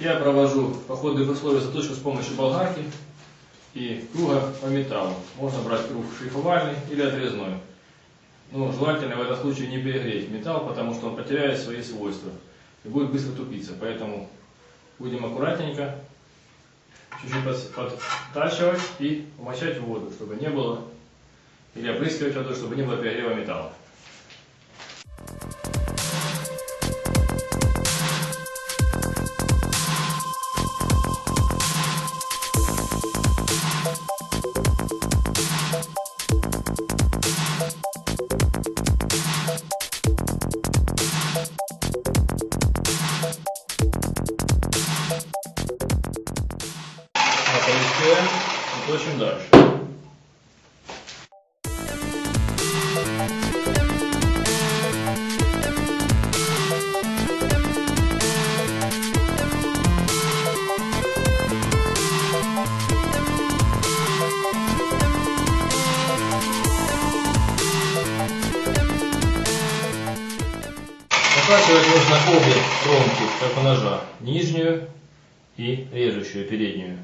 Я провожу походные условия заточку с помощью болгарки и круга по металлу. Можно брать круг шлифовальный или отрезной. Но желательно в этом случае не перегреть металл, потому что он потеряет свои свойства и будет быстро тупиться. Поэтому будем аккуратненько чуть-чуть подтачивать и умочать в воду, чтобы не было, или опрыскивать водой, чтобы не было перегрева металла. Опрыскиваем и точим дальше. Закачивать нужно обе кромки, как у ножа, нижнюю и режущую переднюю.